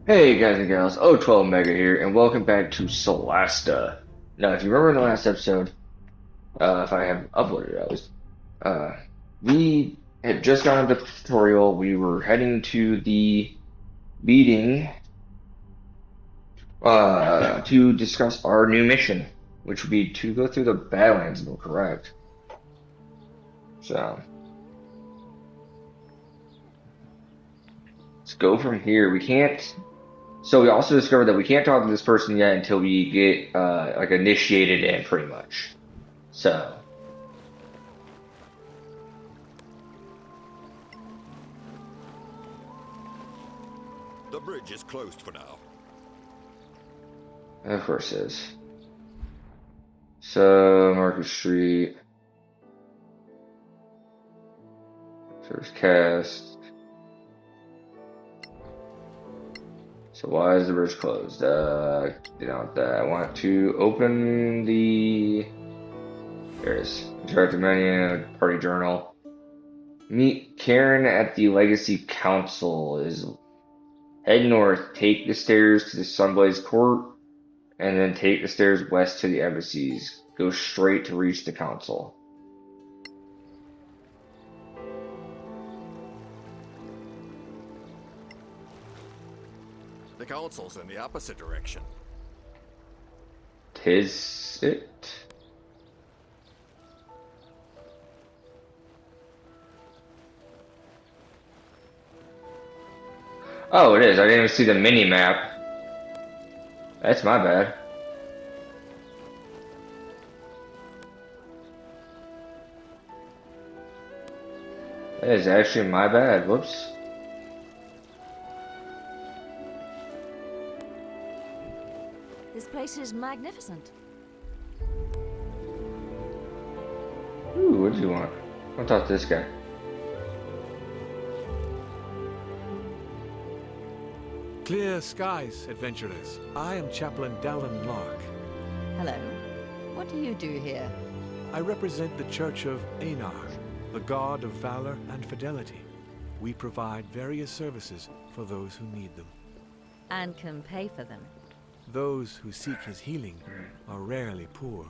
Hey guys and gals, 12 Mega here, and welcome back to Solasta. Now, if you remember in the last episode, if I have uploaded it at least, uh, we had just gone into the tutorial. We were heading to the meeting to discuss our new mission, which would be to go through the Badlands, if I'm correct. So, let's go from here. So we also discovered that we can't talk to this person yet until we get like initiated in, pretty much. So. The bridge is closed for now. Of course it is. So, Market Street. Service cast. So why is the bridge closed? You know that I want to open the. There it is. Interactive menu, party journal. Meet Karen at the Legacy Council. Is head north, take the stairs to the Sunblaze Court, and then take the stairs west to the embassies. Go straight to reach the council. The council's in the opposite direction. Tis it? Oh, it is. I didn't even see the mini map. That's my bad. That is actually my bad. Whoops. This place is magnificent. Ooh, what do you want? I'll talk to this guy. Clear skies, adventurers. I am Chaplain Dallin Lark. Hello. What do you do here? I represent the Church of Einar, the god of valor and fidelity. We provide various services for those who need them. And can pay for them. Those who seek his healing are rarely poor.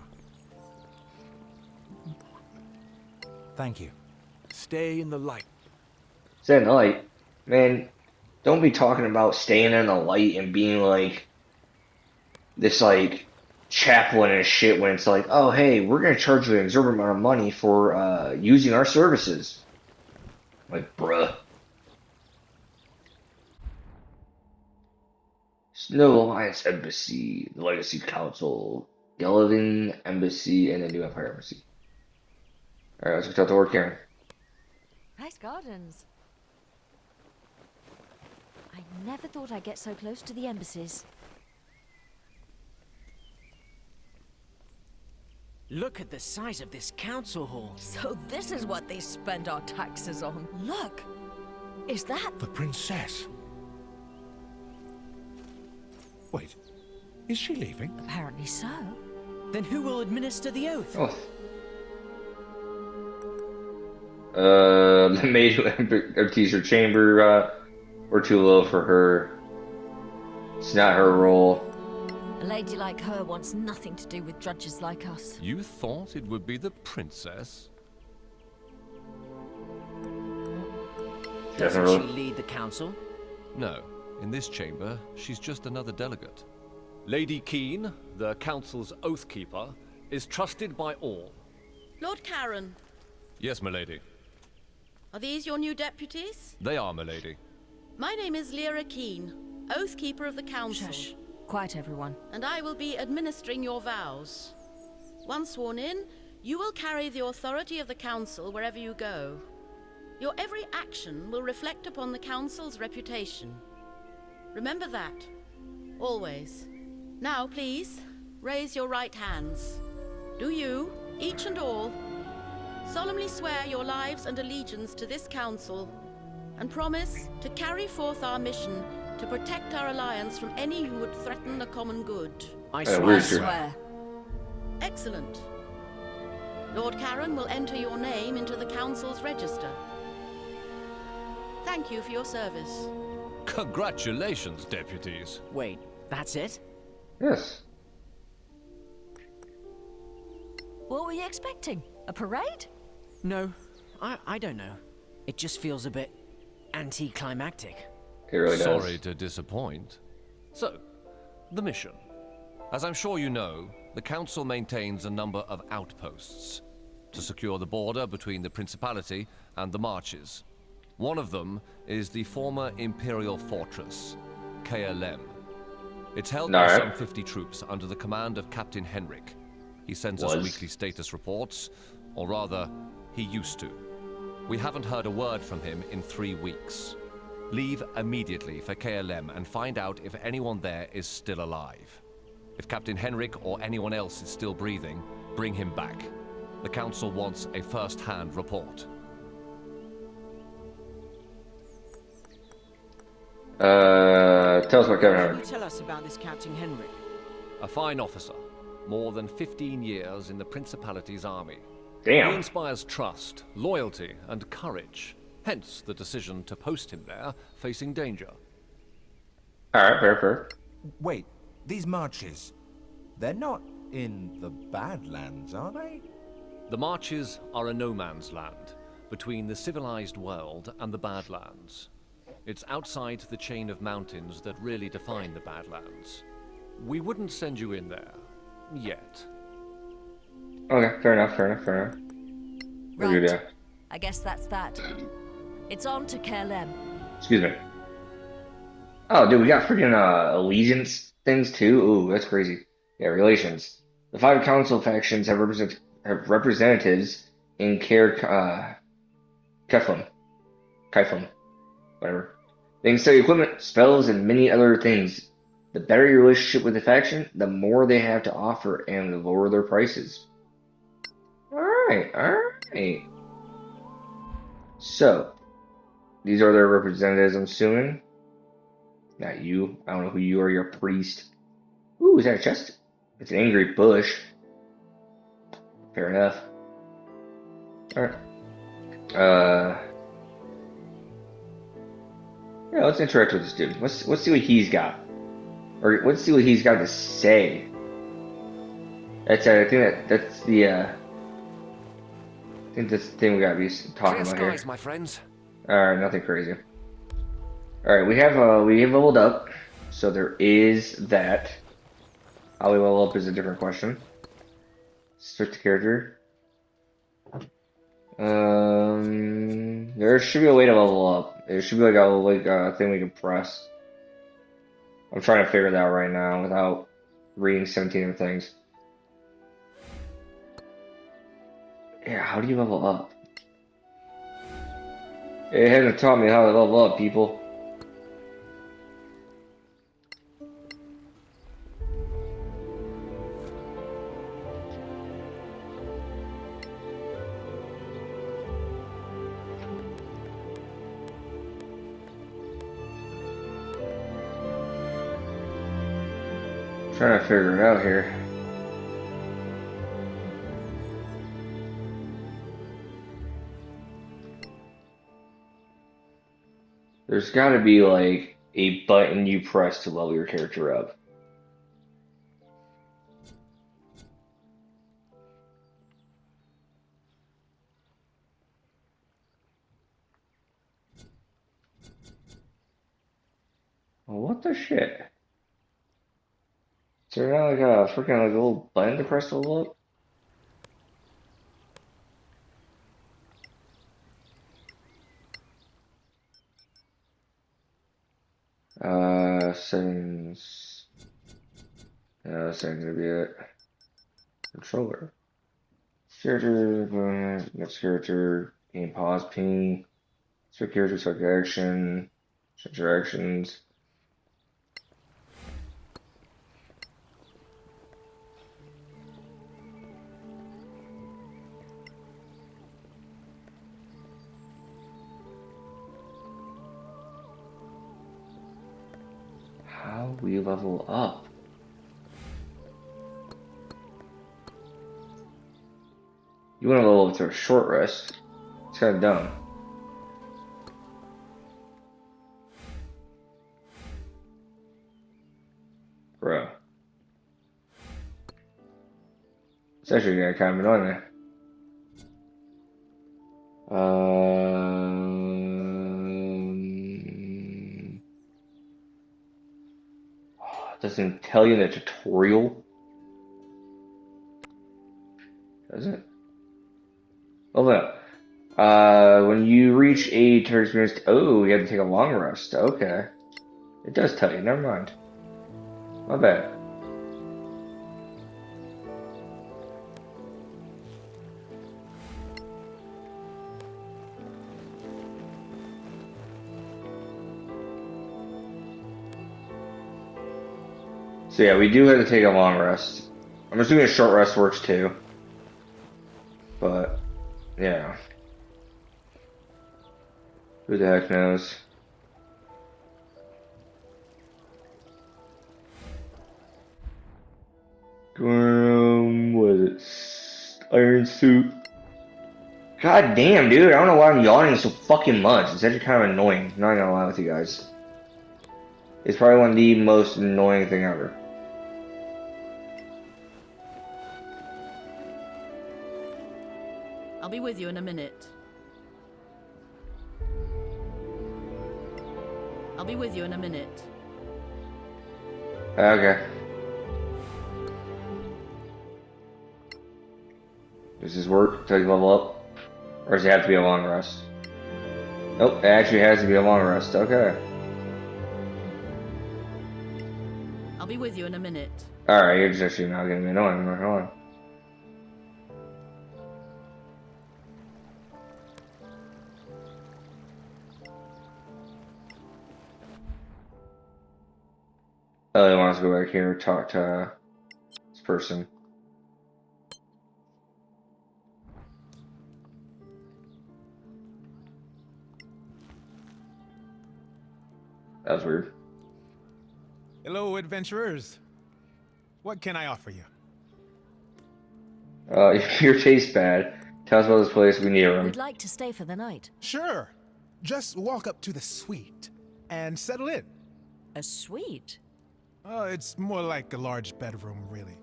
Thank you. Stay in the light. Stay in the light. Man, don't be talking about staying in the light and being like this like chaplain and shit when it's like, oh hey, we're gonna charge you an exorbitant amount of money for using our services. Like, bruh. Snow Alliance Embassy, the Legacy Council, Gelvin Embassy, and the New Empire Embassy. Alright, let's go talk to Lord Karen. Nice gardens. I never thought I'd get so close to the embassies. Look at the size of this council hall. So this is what they spend our taxes on. Look! Is that... The princess. Wait, is she leaving? Apparently so. Then who will administer the oath? Oh. The maid who empties her chamber, we're too low for her. It's not her role. A lady like her wants nothing to do with drudges like us. You thought it would be the princess? Doesn't General. she lead the council? No. In this chamber, she's just another delegate. Lady Keen, the council's oathkeeper, is trusted by all. Lord Karen, Yes, milady. are these your new deputies? They are, milady. My name is Lyra Keen, Oathkeeper of the Council. Shush. Quiet, everyone. And I will be administering your vows. Once sworn in, you will carry the authority of the Council wherever you go. Your every action will reflect upon the Council's reputation. Remember that. Always. Now, please, raise your right hands. Do you, each and all, solemnly swear your lives and allegiance to this council, and promise to carry forth our mission to protect our alliance from any who would threaten the common good? I where's swear. your- Swear. Excellent. Lord Karen will enter your name into the council's register. Thank you for your service. Congratulations, deputies. Wait, that's it? Yes. What were you expecting? A parade? No, I don't know. It just feels a bit anticlimactic. It really does. Sorry to disappoint. So, the mission. As I'm sure you know, the Council maintains a number of outposts to secure the border between the Principality and the Marches. One of them is the former Imperial Fortress, KLM. It's held by some 50 troops under the command of Captain Henrik. He sends us weekly status reports, or rather, he used to. We haven't heard a word from him in 3 weeks. Leave immediately for KLM and find out if anyone there is still alive. If Captain Henrik or anyone else is still breathing, bring him back. The Council wants a first-hand report. Tell us about Kevin What can Howard. you tell us about this Captain Henrik? A fine officer, more than 15 years in the Principality's army. He Damn. inspires trust, loyalty, and courage. Hence the decision to post him there, facing danger. Alright, fair. Wait, these marches, they're not in the Badlands, are they? The Marches are a no man's land, between the civilized world and the Badlands. It's outside the chain of mountains that really define the Badlands. We wouldn't send you in there. Yet. Okay, fair enough. We'll do Right. that. I guess that's that. It's on to KLM. Excuse me. Oh, dude, we got freaking allegiance things too. Ooh, that's crazy. Yeah, relations. The 5 council factions have representatives in Keflam, whatever. They can study equipment, spells, and many other things. The better your relationship with the faction, the more they have to offer, and the lower their prices. Alright. So, these are their representatives, I'm assuming. Not you. I don't know who you are. You're a priest. Ooh, is that a chest? It's an angry bush. Fair enough. Alright. Yeah, let's interact with this dude. Let's see what he's got. Or let's see what he's got to say. That's I think that's the I think that's the thing we gotta be talking about here. My friends. Alright, nothing crazy. Alright, we have leveled up, so there is that. How we level up is a different question. Switch to character. There should be a way to level up. There should be like a thing we can press. I'm trying to figure that out right now without reading 17 different things. Yeah, how do you level up? It hasn't taught me how to level up, people. Trying to figure it out here. There's got to be like a button you press to level your character up. Well, what the shit? Is there not like a freaking like a little button to press to level up? Settings. Yeah, that's not gonna be it. Controller. Character, next character, game pause, ping. Switch character, select action, change your actions. How we level up? You want to level up to a short rest? It's kind of dumb. Bro. It's actually gonna kind of annoy me. Doesn't tell you in the tutorial. Does it? Oh no. When you reach a turn experience, oh, you have to take a long rest. Okay. It does tell you. Never mind. My bad. So yeah, we do have to take a long rest. I'm assuming a short rest works too. But, yeah. Who the heck knows? What is it? Iron suit. God damn, dude. I don't know why I'm yawning so fucking much. It's actually kind of annoying. I'm not gonna lie with you guys. It's probably one of the most annoying thing ever. I'll be with you in a minute. I'll be with you in a minute. Okay. Does this work till you level up? Or does it have to be a long rest? Nope, it actually has to be a long rest. Okay. I'll be with you in a minute. Alright, you're just actually not getting me annoying. I'm not gonna lie. Ellie wants to go back here and talk to this person. That was weird. Hello, adventurers. What can I offer you? Your taste bad. Tell us about this place. We need a room. We'd like to stay for the night. Sure. Just walk up to the suite and settle in. A suite? It's more like a large bedroom, really.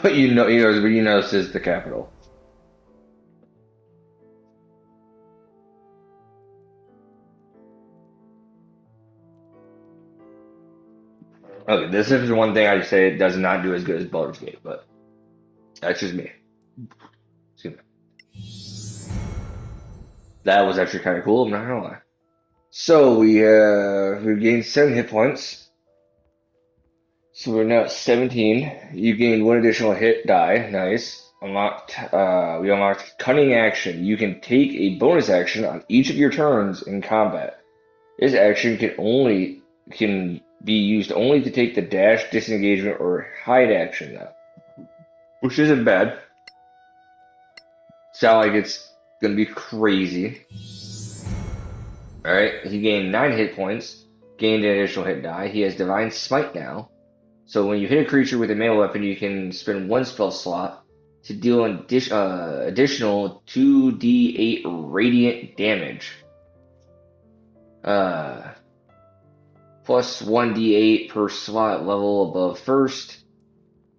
But you know this is the capital. Okay, this is one thing I say it does not do as good as Baldur's Gate, but that's just me. Excuse me. That was actually kind of cool. I'm not gonna lie. So we gained 7 hit points. So we're now at 17. You gained 1 additional hit die. Nice. Unlocked. We unlocked Cunning Action. You can take a bonus action on each of your turns in combat. This action can be used only to take the dash, disengagement, or hide action now, which isn't bad. Sound like it's gonna be crazy. Alright, he gained 9 hit points, gained an additional hit die. He has Divine Smite now. So when you hit a creature with a melee weapon, you can spend 1 spell slot to deal an additional 2d8 radiant damage. Plus 1d8 per slot level above first,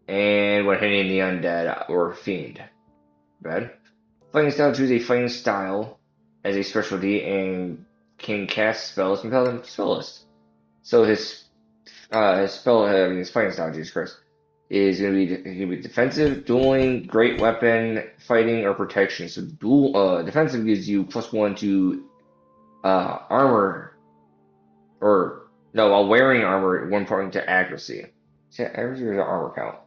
and when hitting the undead or fiend. Bad. Fighting style, choose a fighting style as a specialty and can cast spells from the spell list. So his his fighting style, Jesus Christ, is gonna be defensive, dueling, great weapon, fighting, or protection. So defensive gives you +1 to armor, or no, while wearing armor, 1 point to accuracy. Is that accuracy or is that armor count?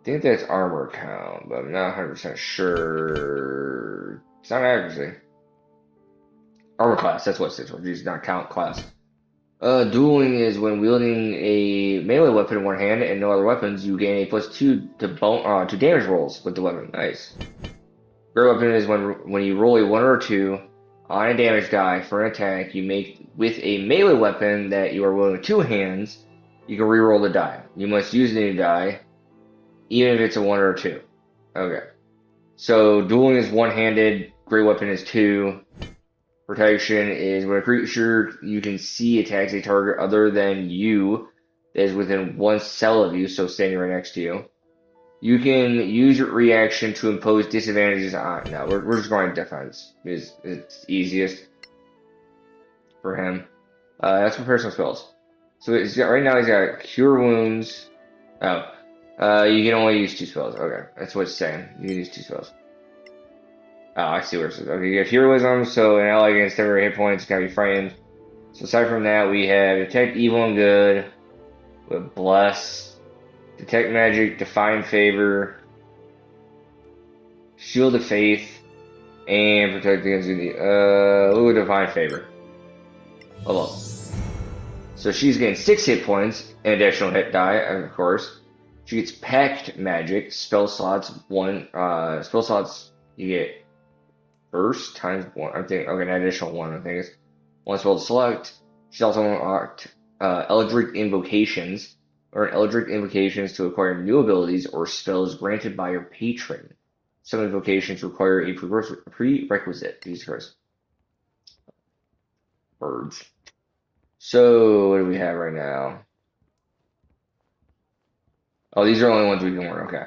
I think that's armor count, but I'm not 100% sure. It's not accuracy. Armor class, that's what it stands for. Just not count class. Dueling is when wielding a melee weapon in one hand and no other weapons, you gain a +2 to damage rolls with the weapon. Nice. Great weapon is when you roll a 1 or 2 on a damage die for an attack you make with a melee weapon that you are wielding with 2 hands, you can reroll the die. You must use a new die, even if it's a 1 or a 2. Okay. So dueling is 1-handed, great weapon is 2. Protection is when a creature you can see attacks a target other than you that is within 1 cell of you, so standing right next to you. You can use your reaction to impose disadvantages on. No, we're just going defense. It's easiest for him. That's for personal spells. So right now he's got Cure Wounds. Oh, you can only use 2 spells. Okay, that's what it's saying. You can use 2 spells. Oh, I see where it says. Okay, you have Heroism, so an ally against temporary hit points can be frightened. So aside from that, we have Detect Evil and Good, with Bless, Detect Magic, Define Favor, Shield of Faith, and Protect against Define Favor. Hold on. So she's getting 6 hit points, an additional hit die, of course. She gets Pact Magic, spell slots 1. Spell slots you get first times 1. I think okay, an additional 1. I think it's 1 spell to select. She's also unlocked Eldritch Invocations, or Eldritch Invocations to acquire new abilities or spells granted by your patron. Some invocations require a prerequisite. Jesus Christ. Birds. So, what do we have right now? Oh, these are the only ones we can learn. Okay.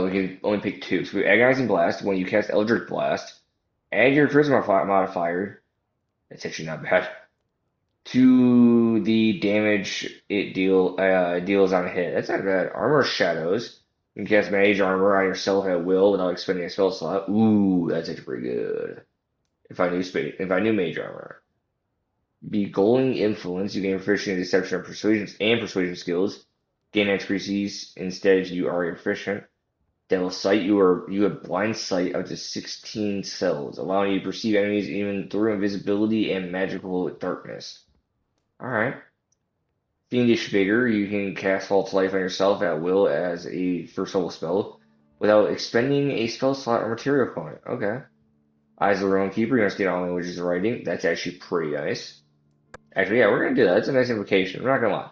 We can only pick 2. So we have Agonizing Blast. When you cast Eldritch Blast, add your Charisma modifier. It's actually not bad. To the damage it deals on a hit. That's not bad. Armor Shadows. You can cast Mage Armor on yourself at will without expending a spell slot. Ooh, that's actually pretty good. If I knew Mage Armor. Begolling Influence. You gain proficiency in Deception and Persuasion skills. Gain expertise instead if you are proficient. Devil Sight. You have blind sight up to 16 cells, allowing you to perceive enemies even through invisibility and magical darkness. Alright. Fiendish Vigor. You can cast False Life on yourself at will as a first level spell without expending a spell slot or material component. Okay. Eyes of the Ruin Keeper. You understand all languages of writing. That's actually pretty nice. Actually, yeah, we're gonna do that. That's a nice invocation. I'm not gonna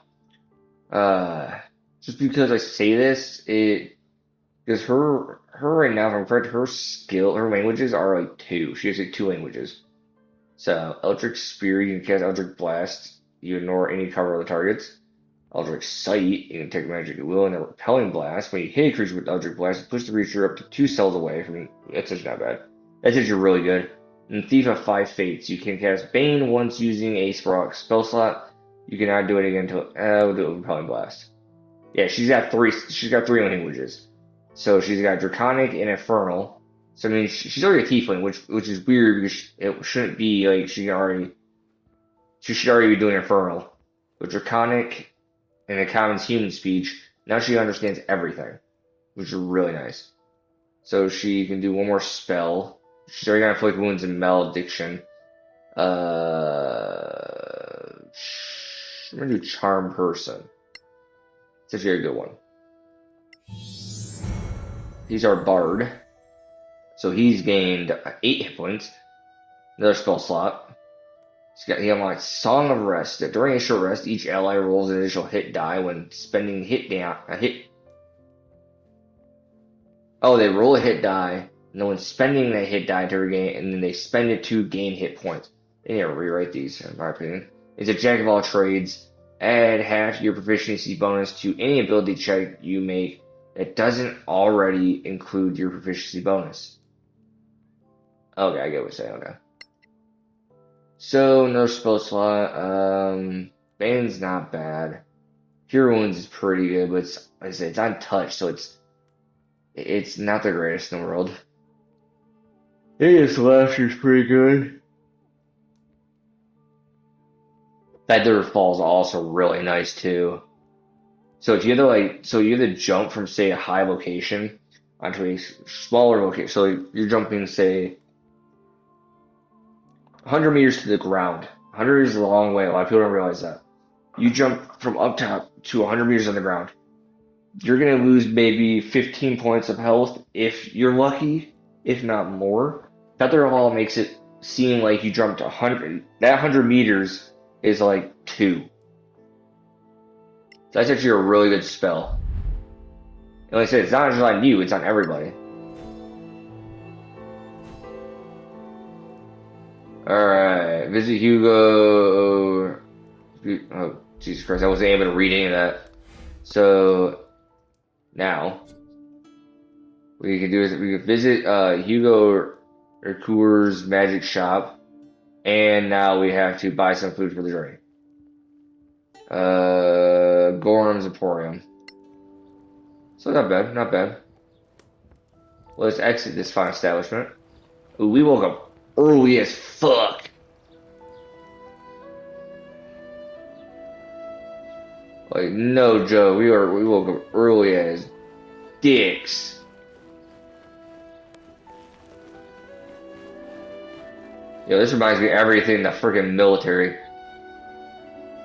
lie. Just because I say this, because her right now, if I'm correct, her languages are like 2. She has like 2 languages. So Eldritch Spear, you can cast Eldritch Blast. You ignore any cover of the targets. Eldritch Sight, you can take magic at will, and a Repelling Blast. When you hit a creature with Eldritch Blast, push the creature up to 2 cells away from you. That's just not bad. That's actually really good. And Thief of 5 Fates, you can cast Bane once using a spell slot. You cannot do it again until we'll do a Repelling Blast. Yeah, she's got 3 languages. So she's got Draconic and Infernal. So I mean, she's already a Tiefling, which is weird because it shouldn't be like she should already be doing Infernal. But Draconic and a common human speech, now she understands everything, which is really nice. So she can do 1 more spell. She's already gonna inflict wounds and malediction. I'm gonna do Charm Person. It's actually a good one. He's our Bard. So he's gained 8 hit points. Another spell slot. He unlocks Song of Rest. During a short rest, each ally rolls an additional hit die when spending Oh, they roll a hit die, and then when spending that hit die to regain, and then they spend it to gain hit points. They need to rewrite these, in my opinion. It's a jack of all trades. Add half your proficiency bonus to any ability check you make that doesn't already include your proficiency bonus. Okay, I get what you're saying. Okay. So, no spell slot. Bane's not bad. Cure Wounds is pretty good, but like I said, it's untouched, so it's not the greatest in the world. Solasta is pretty good. Feather Fall's also really nice too. So if you have to jump from say a high location onto a smaller location. So you're jumping say 100 meters to the ground. 100 is a long way. A lot of people don't realize that. You jump from up top to 100 meters on the ground. You're gonna lose maybe 15 points of health if you're lucky, if not more. Feather Fall makes it seem like you jumped 100. That 100 meters is like 2. That's actually a really good spell. And like I said, it's not just on you, it's on everybody. Alright. Alright, visit Hugo. Oh, Jesus Christ, I wasn't able to read any of that. So, now, we can do is we can visit Hugo Ercour's magic shop, and now we have to buy some food for the journey. Gorham's Emporium. So not bad, not bad. Let's exit this fine establishment. Ooh, we woke up early as fuck. Like, no joke, we woke up early as dicks. Yo, this reminds me of everything in the freaking military.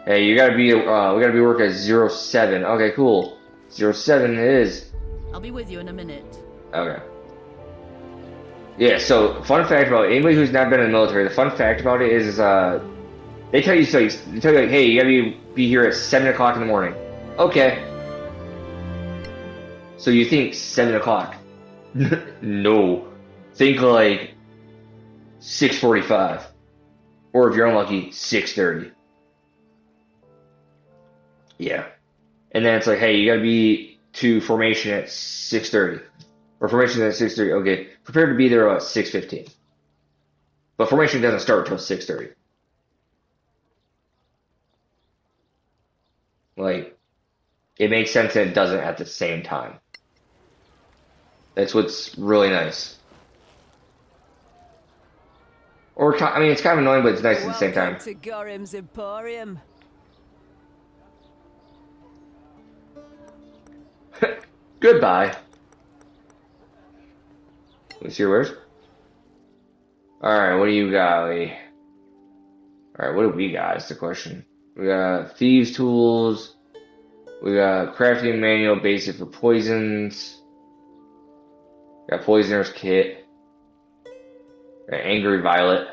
Hey, you gotta be, we gotta be working at 07. Okay, cool. 07 it is. I'll be with you in a minute. Okay. Yeah, so, fun fact about it, anybody who's not been in the military, the fun fact about it is, they tell you, like, hey, you gotta be here at 7 o'clock in the morning. Okay. So you think 7 o'clock? No. Think like 6:45. Or if you're unlucky, 6:30. Yeah. And then it's like, hey, you gotta be to formation at 6:30. Or formation at 6:30. Okay. Prepare to be there at 6:15. But formation doesn't start until 6:30. Like, it makes sense and it doesn't at the same time. That's what's really nice. Or, I mean, it's kind of annoying, but it's nice at the same time. Welcome to Gorham's Emporium. Goodbye. Let's see where's. Alright, what do you got, Lee? Alright, what do we got is the question. We got thieves' tools. We got crafting manual basic for poisons. Got poisoner's kit. Got angry violet.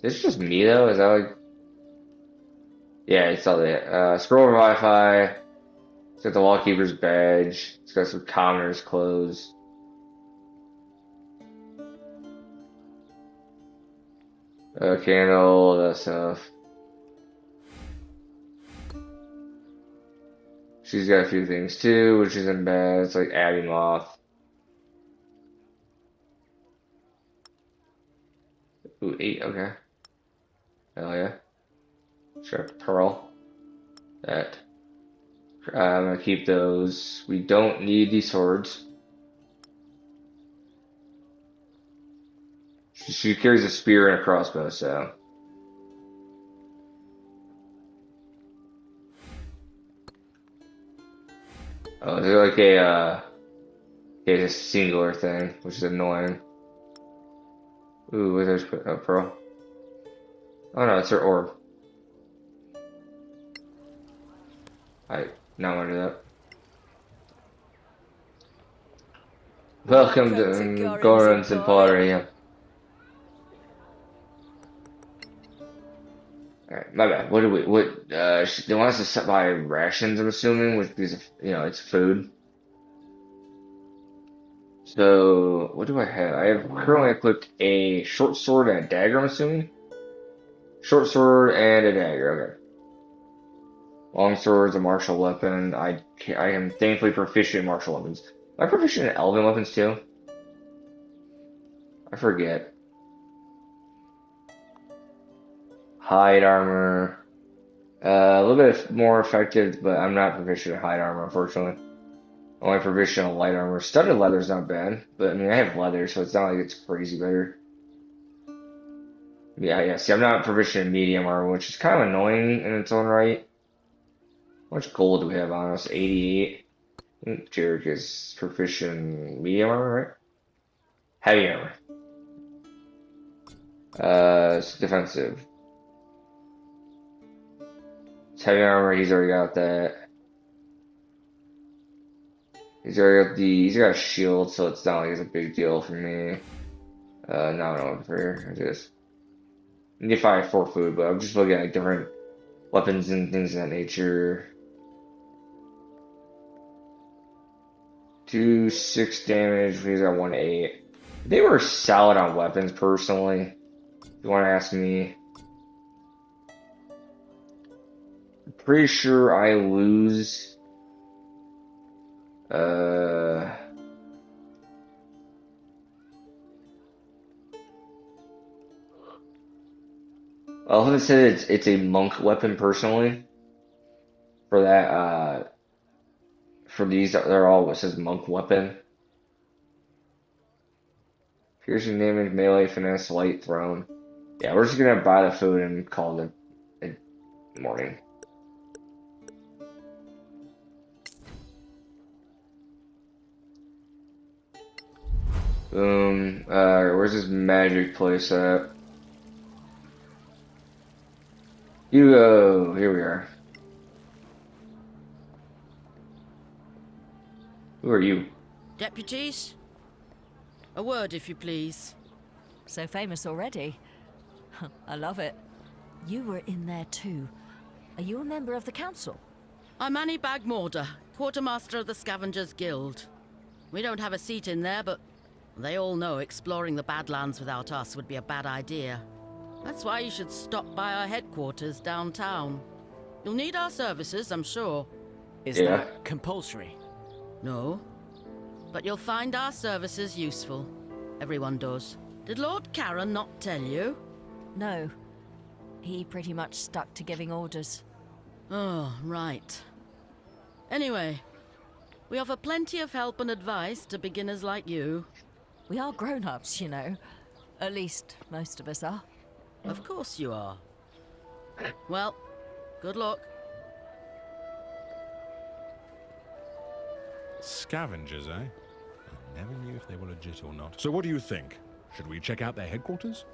Is this just me though? Is that like? Yeah, it's all that. Scroll of Wi-Fi. It's got the wallkeeper's badge. It's got some commoner's clothes. Candle, all that stuff. She's got a few things too, which isn't bad. It's like Abbey Moth. Ooh, 8, okay. Hell yeah. Sure, Pearl. That. I'm gonna keep those. We don't need these swords. She carries a spear and a crossbow, so. Oh, they're like a singular thing, which is annoying. Ooh, wait, there's a pearl. Oh no, it's her orb. I now I do that. Welcome to Gorham's Emporium. Alright, my bad. What do we, they want us to set by rations, I'm assuming, which is, it's food. So, what do I have? I have currently equipped a short sword and a dagger, I'm assuming? Short sword and a dagger, okay. Long sword's a martial weapon. I am thankfully proficient in martial weapons. Am I proficient in elven weapons too? I forget. Hide armor. A little bit more effective, but I'm not proficient in hide armor, unfortunately. Only proficient in light armor. Studded leather's not bad, but I mean, I have leather, so it's not like it's crazy better. Yeah, see, I'm not proficient in medium armor, which is kind of annoying in its own right. How much gold do we have on us? 88. I think Jarek is proficient in medium armor, right? Heavy armor. It's defensive. It's heavy armor, he's already got that. He's got a shield, so it's not like it's a big deal for me. Now I'm looking for I just need 5 for food, but I'm just looking at like different weapons and things of that nature. 2-6 damage, he's got 1-8. They were solid on weapons personally. If you want to ask me. Pretty sure I lose. I'll have to say it's a monk weapon personally. For that, for these, they're all it says monk weapon. Piercing damage, melee, finesse, light, thrown. Yeah, we're just gonna buy the food and call it a morning. Boom. Where's this magic place at? Hugo, here we are. Who are you? Deputies? A word, if you please. So famous already. I love it. You were in there too. Are you a member of the council? I'm Annie Bagmorder, quartermaster of the Scavengers Guild. We don't have a seat in there, but they all know exploring the Badlands without us would be a bad idea. That's why you should stop by our headquarters downtown. You'll need our services, I'm sure. Is Yeah. that compulsory? No. But you'll find our services useful. Everyone does. Did Lord Karen not tell you? No. He pretty much stuck to giving orders. Oh, right. Anyway, we offer plenty of help and advice to beginners like you. We are grown-ups, you know. At least, most of us are. Of course you are. Well, good luck. Scavengers, eh? I never knew if they were legit or not. So what do you think? Should we check out their headquarters?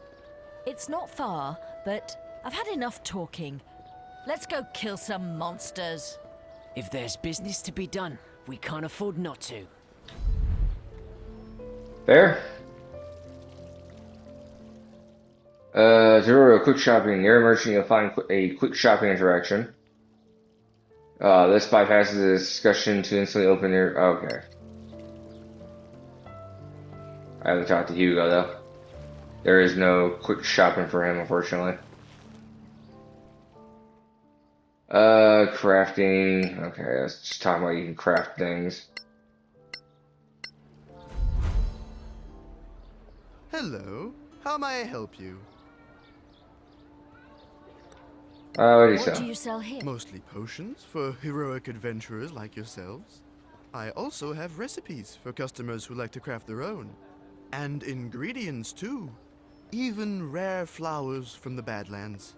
It's not far, but I've had enough talking. Let's go kill some monsters. If there's business to be done, we can't afford not to. Fair. Zero quick shopping. Near a merchant, you'll find a quick shopping interaction. This bypasses the discussion to instantly open your. Okay. I haven't talked to Hugo though. There is no quick shopping for him, unfortunately. Crafting. Okay, let's just talk about you can craft things. Hello. How may I help you? What do you What sell? do you sell here? Mostly potions for heroic adventurers like yourselves. I also have recipes for customers who like to craft their own. And ingredients too. Even rare flowers from the Badlands.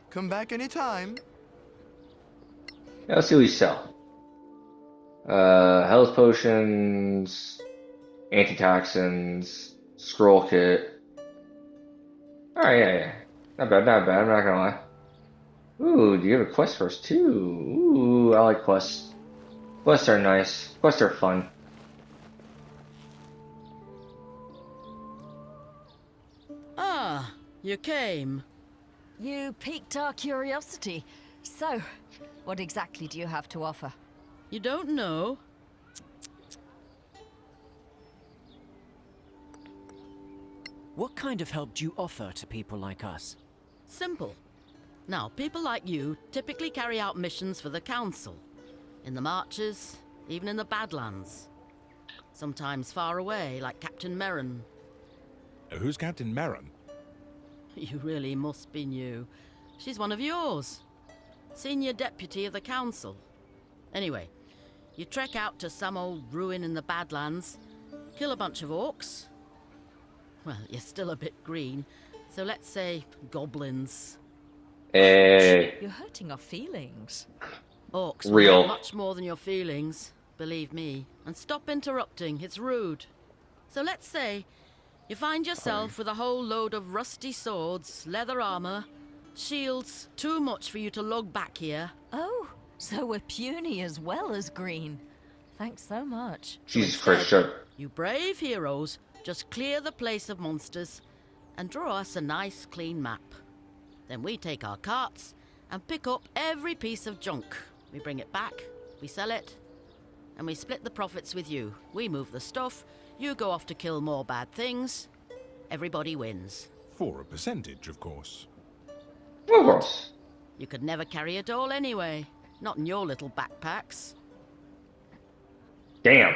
Come back anytime. Yeah, let's see what you sell. Health potions, antitoxins, scroll kit. Alright, yeah. Not bad, not bad, I'm not gonna lie. Ooh, do you have a quest for us too? Ooh, I like quests. Quests are nice. Quests are fun. Ah, you came. You piqued our curiosity. So, what exactly do you have to offer? You don't know? What kind of help do you offer to people like us? Simple. Now, people like you typically carry out missions for the Council. In the Marches, even in the Badlands. Sometimes far away, like Captain Merrin. Who's Captain Merrin? You really must be new. She's one of yours. Senior deputy of the Council. Anyway, you trek out to some old ruin in the Badlands, kill a bunch of orcs. Well, you're still a bit green, so let's say goblins. Hey, You're hurting our feelings. Orcs Real. want much more than your feelings, believe me. And stop interrupting, it's rude. So let's say you find yourself with a whole load of rusty swords, leather armor, shields, too much for you to lug back here. Oh, so we're puny as well as green. Thanks so much. Jesus Christ, shut. You brave heroes just clear the place of monsters and draw us a nice clean map. Then we take our carts and pick up every piece of junk. We bring it back, we sell it, and we split the profits with you. We move the stuff, you go off to kill more bad things. Everybody wins. For a percentage, of course. Of course. You could never carry it all anyway. Not in your little backpacks. Damn.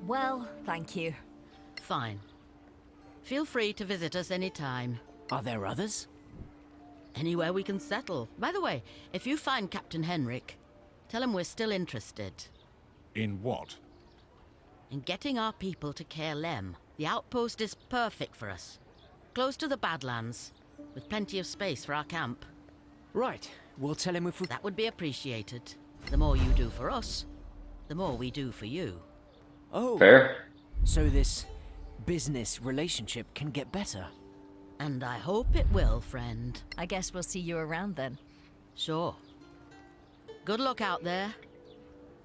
Well, thank you. Fine. Feel free to visit us anytime. Are there others? Anywhere we can settle. By the way, if you find Captain Henrik, tell him we're still interested. In what? In getting our people to Caerlem. The outpost is perfect for us. Close to the Badlands, with plenty of space for our camp. Right. We'll tell him if we... That would be appreciated. The more you do for us, the more we do for you. Oh. Fair. So this business relationship can get better. And I hope it will, friend. I guess we'll see you around then. Sure. Good luck out there.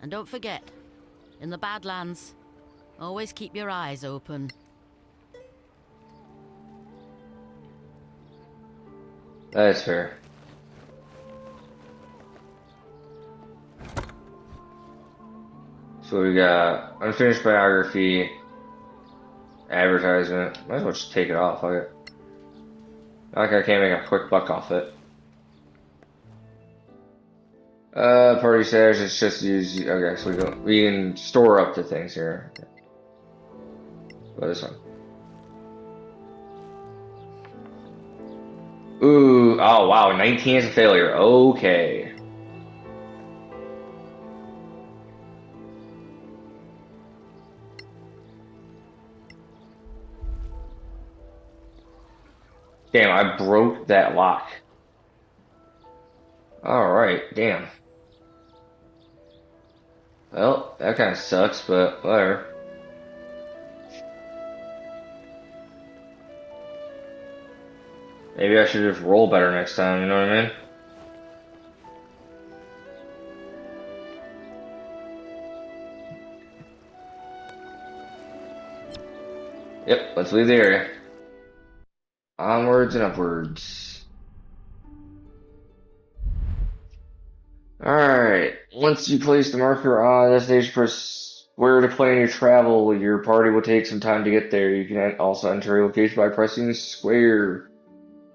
And don't forget, in the Badlands, always keep your eyes open. That's fair. So we got unfinished biography, advertisement. Might as well just take it off. Like I can't make a quick buck off it. Party stash. It's just use. Okay, so we can store up the things here. What is this one? Ooh, oh wow, 19 is a failure. Okay. Damn, I broke that lock. Alright, damn. Well, that kind of sucks, but whatever. Maybe I should just roll better next time, you know what I mean? Yep, let's leave the area. Onwards and upwards. Alright, once you place the marker on the destination, press square to plan your travel. Your party will take some time to get there. You can also enter a location by pressing square.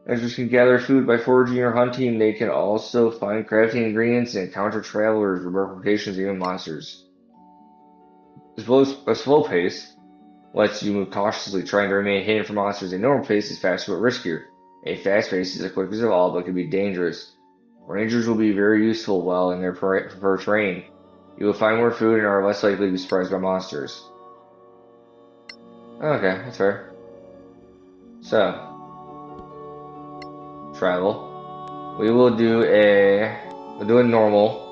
Adventurers can gather food by foraging or hunting. They can also find crafting ingredients and encounter travelers, remote locations, and even monsters. A slow pace lets you move cautiously, trying to remain hidden from monsters. A normal pace is faster but riskier. A fast pace is the quickest of all, but can be dangerous. Rangers will be very useful while in their preferred terrain. You will find more food and are less likely to be surprised by monsters. Okay, that's fair. So, travel. We'll do a normal.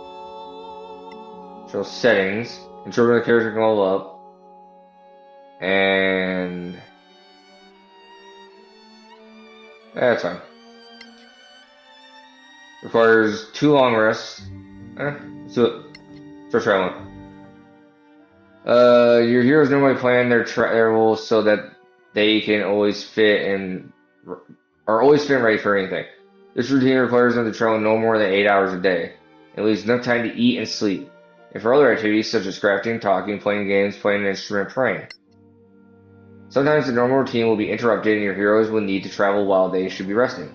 Show settings. Control the character can level up. And that's fine. Requires 2 long rests. Let's do it. Start traveling. Your heroes normally plan their travel so that they can always fit and are always fit and ready for anything. This routine requires them to travel no more than 8 hours a day. It leaves enough time to eat and sleep, and for other activities such as crafting, talking, playing games, playing an instrument, praying. Sometimes the normal routine will be interrupted and your heroes will need to travel while they should be resting.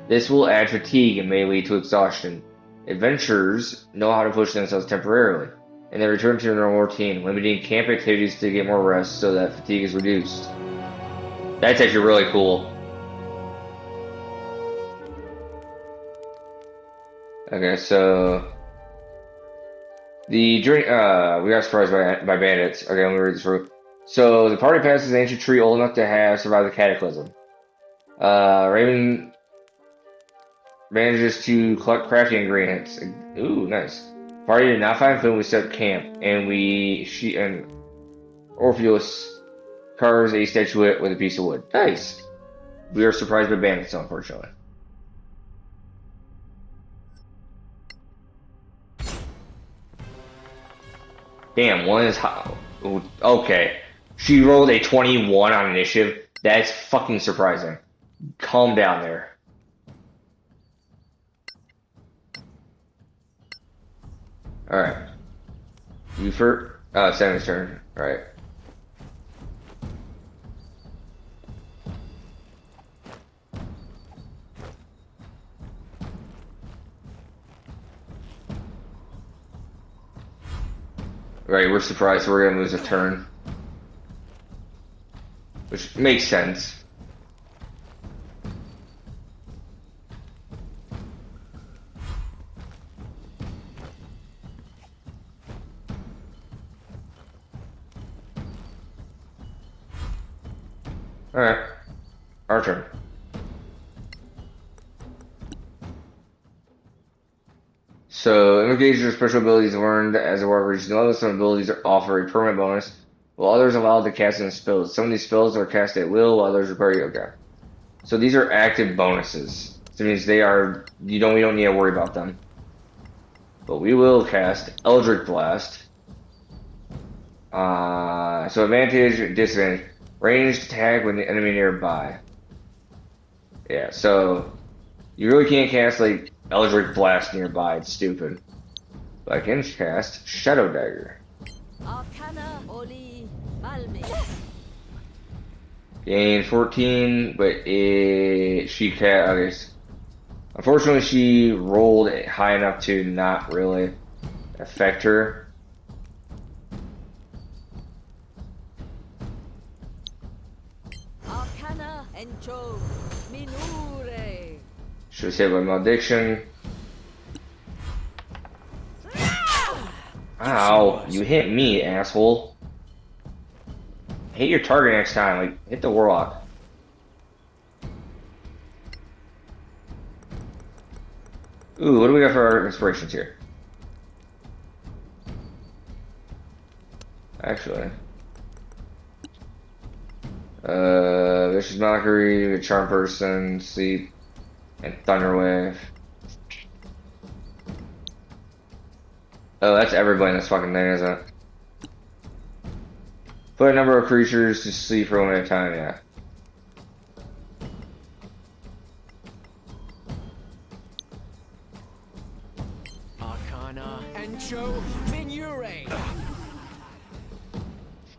This will add fatigue and may lead to exhaustion. Adventurers know how to push themselves temporarily, and they return to their normal routine, limiting camp activities to get more rest so that fatigue is reduced. That's actually really cool. Okay, so the journey. We got surprised by bandits. Okay, let me read this through. So the party passes an ancient tree old enough to have survived the cataclysm. Raven manages to collect crafting ingredients. Ooh, nice. Party did not find food. We set up camp, and she and Orpheus carves a statuette with a piece of wood. Nice. We are surprised by bandits, unfortunately. Damn, one is how. Okay. She rolled a 21 on initiative. That's fucking surprising. Calm down there. Alright. You first. Sammy's turn. Alright. Right, we're surprised we're gonna lose a turn. Which makes sense. Alright. Our turn. So, invocations or special abilities learned as a warrior reaches new levels. Some abilities offer a permanent bonus, while others allow to cast in spells. Some of these spells are cast at will, while others require. Okay. So these are active bonuses. So it means they are. We don't need to worry about them. But we will cast Eldritch Blast. So advantage, disadvantage. Ranged attack when the enemy nearby. Yeah, so you really can't cast like Eldritch Blast nearby, it's stupid. But I can cast Shadow Dagger. Arcana Oli Malmi. Gain 14, but she can't. Okay. Unfortunately, she rolled high enough to not really affect her. Arcana Encho Minure. She was hit by malediction. Ow, you hit me, asshole. Hit your target next time, like, hit the warlock. Ooh, what do we got for our inspirations here? Actually. Vicious Mockery, Charm Person, Sleep, and Thunderwave. Oh, that's everybody in this fucking thing, isn't it? Put a number of creatures to sleep for 1 at a time, yeah. Arcana Encho Minure.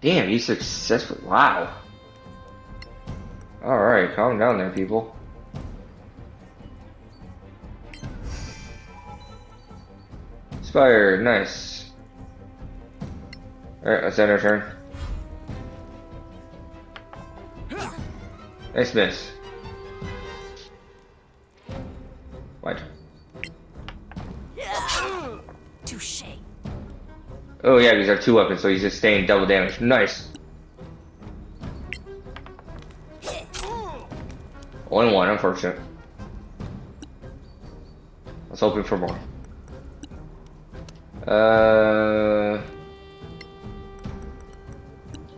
Damn, you successful. Wow. Alright, calm down there, people. Inspired, nice. Alright, let's end our turn. Nice miss. What? Touche. Oh yeah, because I have 2 weapons, so he's just staying double damage. Nice. Only 1, unfortunate. I was hoping for more.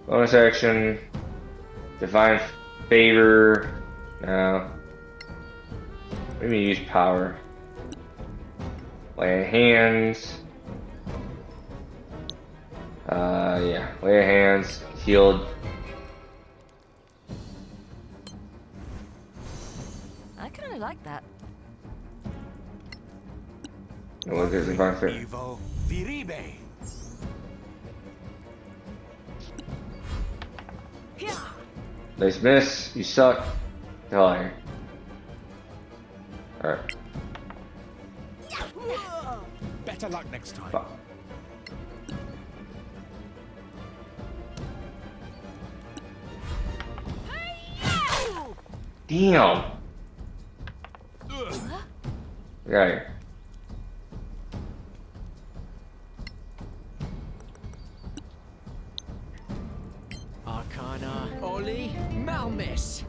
Bonus action. Divine Favor. No. Let me use power. Lay of hands. Yeah. Lay of hands. Healed. I kind of like that. And what is Divine Favor? Evil Viribe. Nice miss. You suck. The hell out of here. Alright. Better luck next time. Fuck. Damn. Get out of here. Arcana Oli Malmis.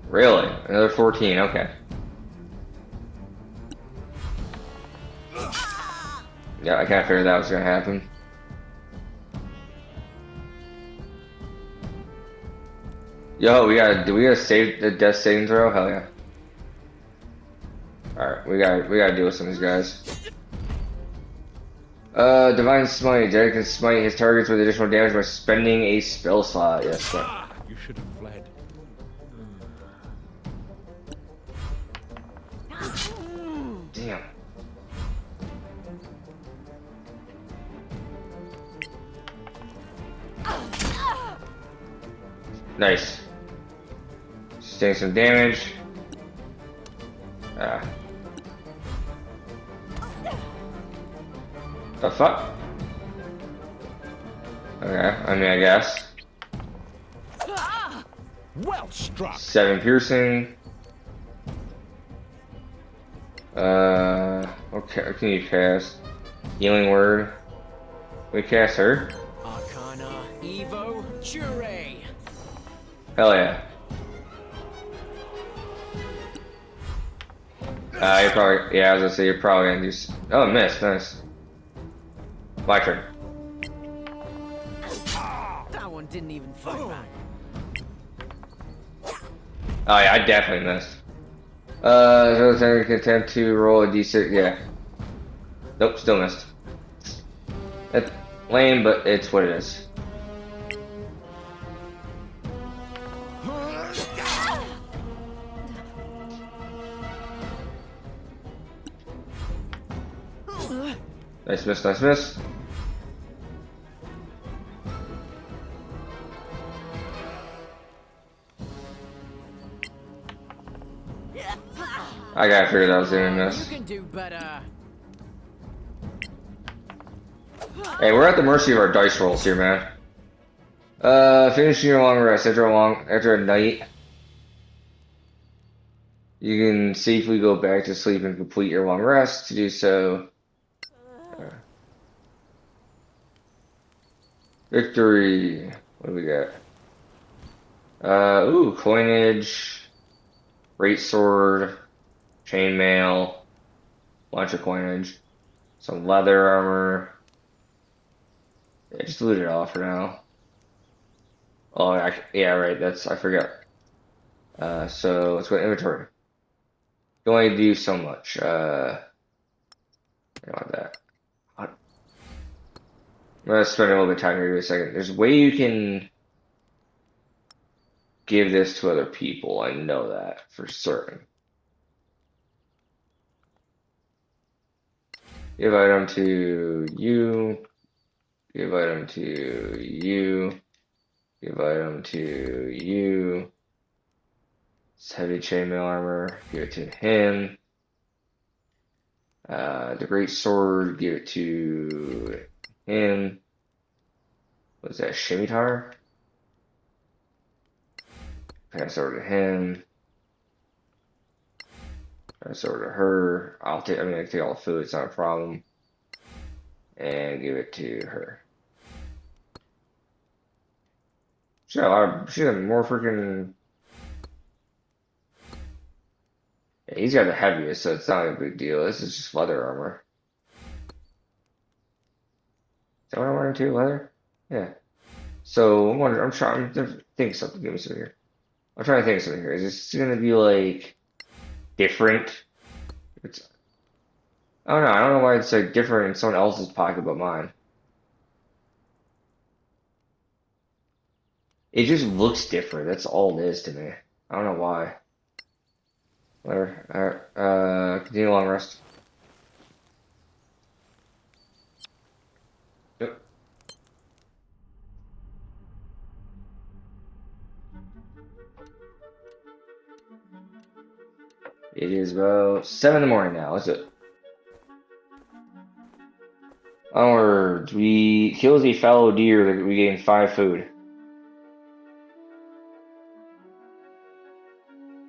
Really? Another 14, okay. Yeah, I kinda figured that was gonna happen. Yo, do we gotta save the death saving throw? Hell yeah. Alright, we gotta deal with some of these guys. Divine Smite. Derek can smite his targets with additional damage by spending a spell slot. Yes, You should have fled. damn. Nice. Sustain some damage. The fuck? Okay, I mean, I guess. Well struck. 7 piercing. Okay, what can you cast? Healing word. We cast her? Arcana Evo Jure. Hell yeah. You're probably, yeah, I was gonna say you're probably gonna do. Oh, miss, nice. My turn. That one didn't even fight back. Oh yeah, I definitely missed. So I can attempt to roll a d6. Yeah. Nope, still missed. That's lame, but it's what it is. Nice miss, nice miss. I gotta figure that was gonna You miss. can do better. Hey, we're at the mercy of our dice rolls here, man. Finishing your long rest after a night. You can safely go back to sleep and complete your long rest. To do so, victory. What do we got? Ooh, coinage, great sword, chainmail, bunch of coinage, some leather armor. Yeah, just loot it all for now. Oh, yeah, right. I forgot. So let's go to inventory. You only do so much. I want that. I'm gonna spend a little bit of time here in a second. There's a way you can give this to other people. I know that for certain. Give item to you. Give item to you. Give item to you. It's heavy chainmail armor. Give it to him. The great sword. Give it to him. What's that? Scimitar. Pass over to him. Pass over to her. I can take all the food. It's not a problem. And give it to her. She got more freaking. Yeah, he's got the heaviest, so it's not a big deal. This is just leather armor. Is that what I'm wearing too? Leather? Yeah. So I'm trying to think something. Give me something here. I'm trying to think of something here. Is this gonna be like different? I don't know. I don't know why it's like different in someone else's pocket but mine. It just looks different. That's all it is to me. I don't know why. Whatever. Alright. Continue long rest. Yep. It is about 7 in the morning now. Let's do it. Onward. We kills a fallow deer that we gain 5 food.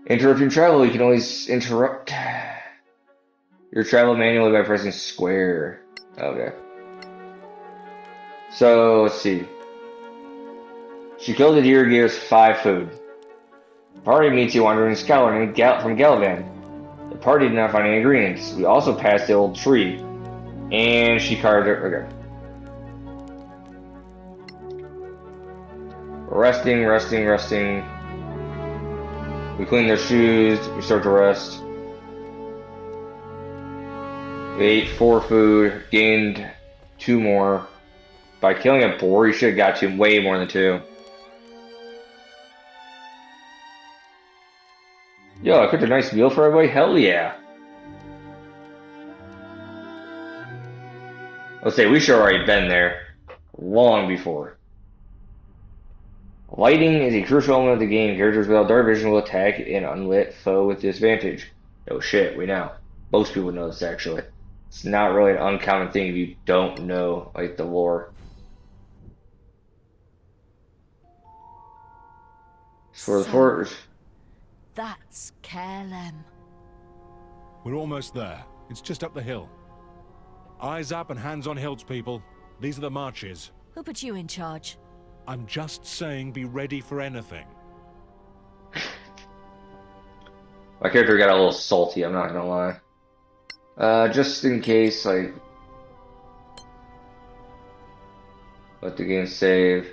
Interrupting travel. You can always interrupt your travel manually by pressing square. Okay. So let's see. She killed a deer, gave us 5 food. The party meets a wandering scholar named from Galavan. The party did not find any ingredients. We also passed the old tree. And she carved it. Okay. Resting. We cleaned their shoes. We start to rest. We ate 4 food. Gained 2 more. By killing a boar, you should have got to way more than 2. Yo, I cooked a nice meal for everybody? Hell yeah. Let's say we should have already been there long before. Lighting is a crucial element of the game. Characters without dark vision will attack an unlit foe with disadvantage. No shit, we know. Most people know this actually. It's not really an uncommon thing if you don't know like the lore. For the fort. That's Kerlem. We're almost there. It's just up the hill. Eyes up and hands on hilts, people. These are the marches. Who put you in charge? I'm just saying be ready for anything. My character got a little salty, I'm not gonna lie. Just in case, like... Let the game save.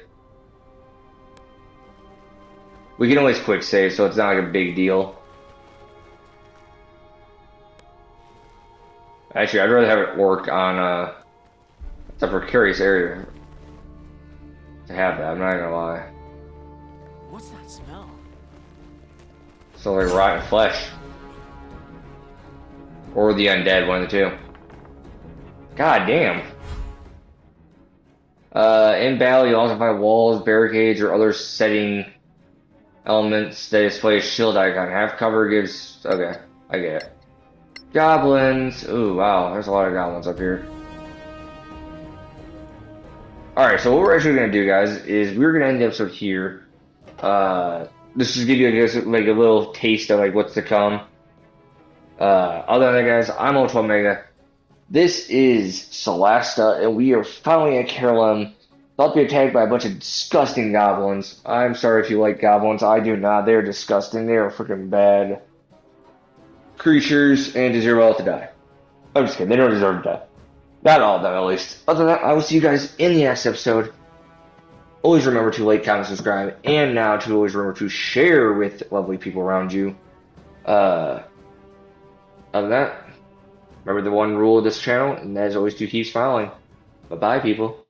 We can always quick save, so it's not like a big deal. Actually, I'd rather have it work on it's a precarious area to have that, I'm not gonna lie. What's that smell? So like rotten flesh. Or the undead, one of the two. God damn. In battle, you also find walls, barricades, or other setting elements that display a shield icon. Half cover gives... Okay, I get it. Goblins. Ooh, wow, there's a lot of goblins up here. Alright, so what we're actually going to do, guys, is we're going to end the episode here. This just give you, I guess, like a little taste of like what's to come. Other than that, guys, I'm Ultra Omega. This is Solasta, and we are finally at Kerlem. About to be attacked by a bunch of disgusting goblins. I'm sorry if you like goblins. I do not. They're disgusting. They are freaking bad creatures and deserve all to die. I'm just kidding. They don't deserve to die. Not all of them, at least. Other than that, I will see you guys in the next episode. Always remember to like, comment, subscribe, and now to always remember to share with lovely people around you. Other than that, remember the one rule of this channel, and that is always to keep smiling. Bye-bye, people.